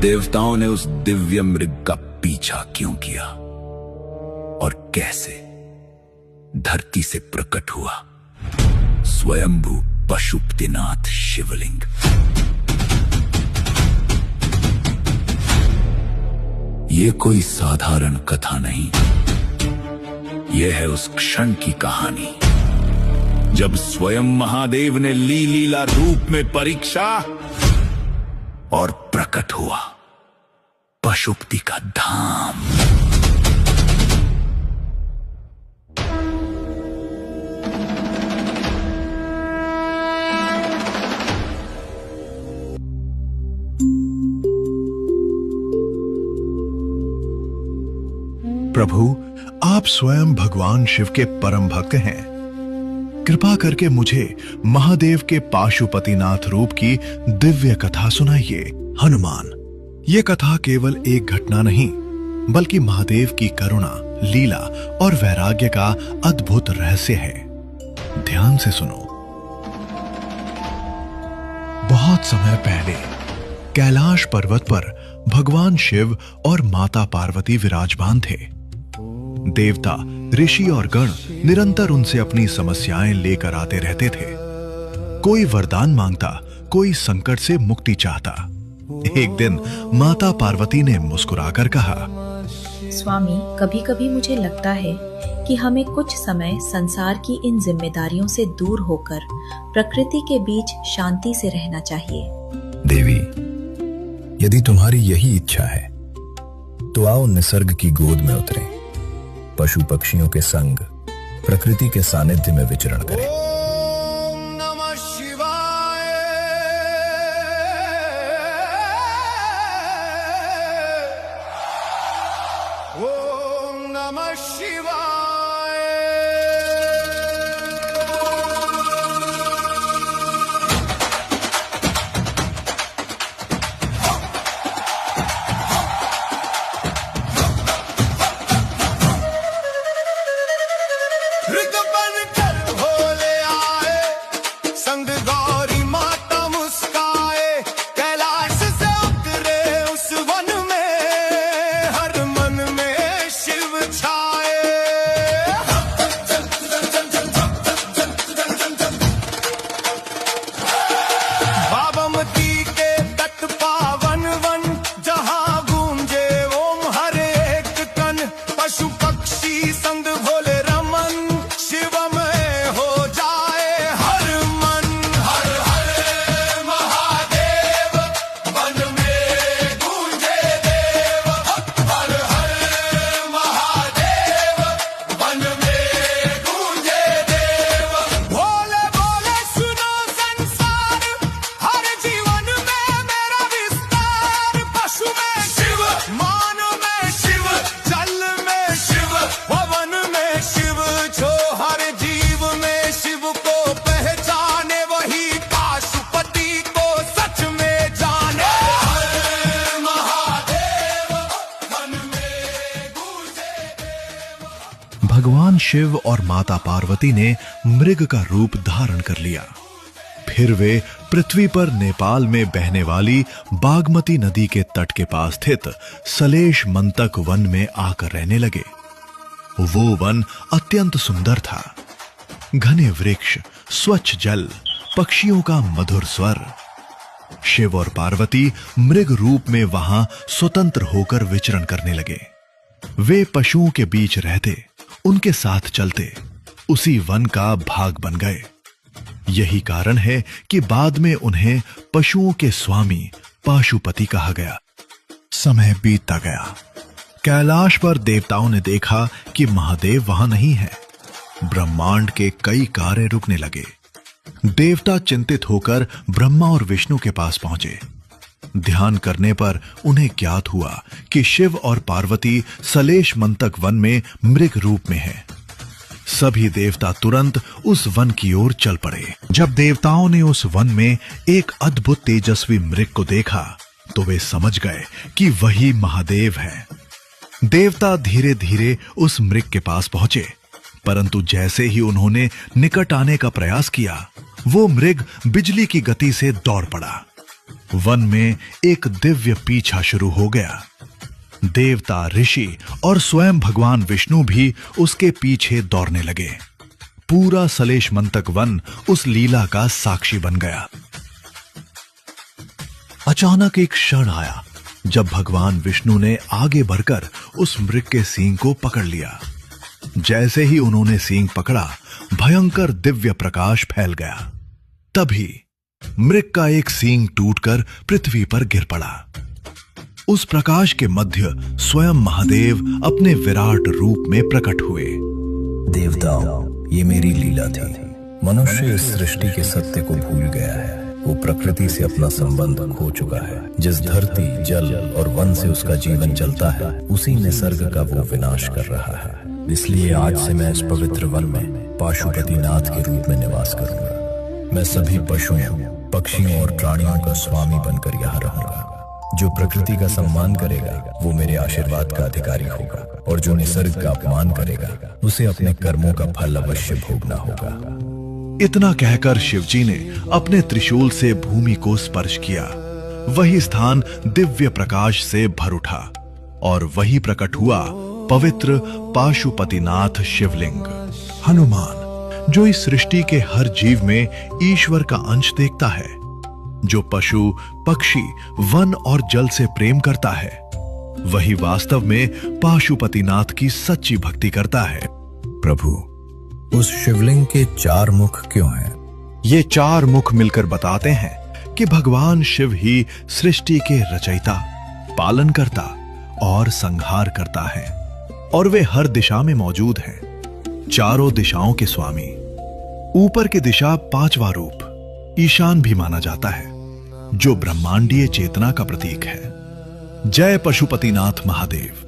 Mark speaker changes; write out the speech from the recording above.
Speaker 1: देवताओं ने उस दिव्य मृग का पीछा क्यों किया और कैसे धरती से प्रकट हुआ स्वयंभू पशुपतिनाथ शिवलिंग। ये कोई साधारण कथा नहीं, यह है उस क्षण की कहानी जब स्वयं महादेव ने लीला रूप में परीक्षा और प्रकट हुआ पशुपति का धाम।
Speaker 2: प्रभु, आप स्वयं भगवान शिव के परम भक्त हैं। कृपा करके मुझे महादेव के पाशुपतिनाथ रूप की दिव्य कथा सुनाइए। हनुमान, ये कथा केवल एक घटना नहीं, बल्कि महादेव की करुणा, लीला और वैराग्य का अद्भुत रहस्य है। ध्यान से सुनो। बहुत समय पहले कैलाश पर्वत पर भगवान शिव और माता पार्वती विराजमान थे। देवता, ऋषि और गण निरंतर उनसे अपनी समस्याएं लेकर आते रहते थे। कोई वरदान मांगता, कोई संकट से मुक्ति चाहता। एक दिन माता पार्वती ने मुस्कुराकर कहा,
Speaker 3: स्वामी, कभी कभी मुझे लगता है कि हमें कुछ समय संसार की इन जिम्मेदारियों से दूर होकर प्रकृति के बीच शांति से रहना चाहिए।
Speaker 4: देवी, यदि तुम्हारी यही इच्छा है तो आओ निसर्ग की गोद में उतरें, पशु पक्षियों के संग प्रकृति के सानिध्य में विचरण करें।
Speaker 5: ओम नमः शिवाय। ओम नमः शिवाय। ऋतुपन कर भोले आए, संग गौरी माता मुस्काए, कैलाश से उतरे उस वन में, हर मन में शिव छाए। बाबमती के तट पावन वन, जहाँ गूंजे ओम हर एक कन, पशु पक्षी संग भोले रमन, शिवमय हो जाए हर मन। हर हर महादेव, वन में गूंजे देव। हर हर महादेव, वन में गूंजे देव। भोले भोले सुनो संसार, हर जीवन में मेरा विस्तार। पशु में शिव, मानव में शिव, जल में शिव, पवन में शिव, जो हर जीव में शिव को पहचाने, वही पाशुपति को सच में जाने। हर महादेव, वन में गूंजे देव।
Speaker 2: भगवान शिव और माता पार्वती ने मृग का रूप धारण कर लिया। फिर वे पृथ्वी पर नेपाल में बहने वाली बागमती नदी के तट के पास स्थित सलेश मंतक वन में आकर रहने लगे। वो वन अत्यंत सुंदर था। घने वृक्ष, स्वच्छ जल, पक्षियों का मधुर स्वर। शिव और पार्वती मृग रूप में वहां स्वतंत्र होकर विचरण करने लगे। वे पशुओं के बीच रहते, उनके साथ चलते, उसी वन का भाग बन गए। यही कारण है कि बाद में उन्हें पशुओं के स्वामी पाशुपति कहा गया। समय बीतता गया। कैलाश पर देवताओं ने देखा कि महादेव वहां नहीं है। ब्रह्मांड के कई कार्य रुकने लगे। देवता चिंतित होकर ब्रह्मा और विष्णु के पास पहुंचे। ध्यान करने पर उन्हें ज्ञात हुआ कि शिव और पार्वती सलेश मंतक वन में मृग रूप में हैं। सभी देवता तुरंत उस वन की ओर चल पड़े। जब देवताओं ने उस वन में एक अद्भुत तेजस्वी मृग को देखा तो वे समझ गए कि वही महादेव है। देवता धीरे धीरे उस मृग के पास पहुंचे, परंतु जैसे ही उन्होंने निकट आने का प्रयास किया, वो मृग बिजली की गति से दौड़ पड़ा। वन में एक दिव्य पीछा शुरू हो गया। देवता, ऋषि और स्वयं भगवान विष्णु भी उसके पीछे दौड़ने लगे। पूरा सलेशमंतक वन उस लीला का साक्षी बन गया। अचानक एक क्षण आया जब भगवान विष्णु ने आगे बढ़कर उस मृग के सींग को पकड़ लिया। जैसे ही उन्होंने सींग पकड़ा, भयंकर दिव्य प्रकाश फैल गया। तभी मृग का एक सींग टूटकर पृथ्वी पर गिर पड़ा। उस प्रकाश के मध्य स्वयं महादेव अपने विराट रूप में प्रकट हुए।
Speaker 4: देवताओं, ये मेरी लीला थी। मनुष्य इस सृष्टि के सत्य को भूल गया है। वो प्रकृति से अपना संबंध खो चुका है। जिस धरती, जल और वन से उसका जीवन चलता है, उसी निसर्ग का वो विनाश कर रहा है। इसलिए आज से मैं इस पवित्र वन में पाशुपतिनाथ के रूप में निवास करूंगा। मैं सभी पशुओं, पक्षियों और प्राणियों का स्वामी बनकर यहाँ रहूंगा। जो प्रकृति का सम्मान करेगा वो मेरे आशीर्वाद का अधिकारी होगा, और जो निसर्ग का अपमान करेगा उसे अपने कर्मों का फल अवश्य भोगना होगा।
Speaker 2: इतना कहकर शिवजी ने अपने त्रिशूल से भूमि को स्पर्श किया। वही स्थान दिव्य प्रकाश से भर उठा और वही प्रकट हुआ पवित्र पाशुपतिनाथ शिवलिंग। हनुमान, जो इस सृष्टि के हर जीव में ईश्वर का अंश देखता है, जो पशु, पक्षी, वन और जल से प्रेम करता है, वही वास्तव में पाशुपतिनाथ की सच्ची भक्ति करता है।
Speaker 4: प्रभु, उस शिवलिंग के 4 मुख क्यों हैं?
Speaker 2: ये 4 मुख मिलकर बताते हैं कि भगवान शिव ही सृष्टि के रचयिता, पालनकर्ता और संहार करता है, और वे हर दिशा में मौजूद हैं। चारों दिशाओं के स्वामी। ऊपर की दिशा 5वां रूप ईशान भी माना जाता है, जो ब्रह्मांडीय चेतना का प्रतीक है। जय पशुपतिनाथ महादेव।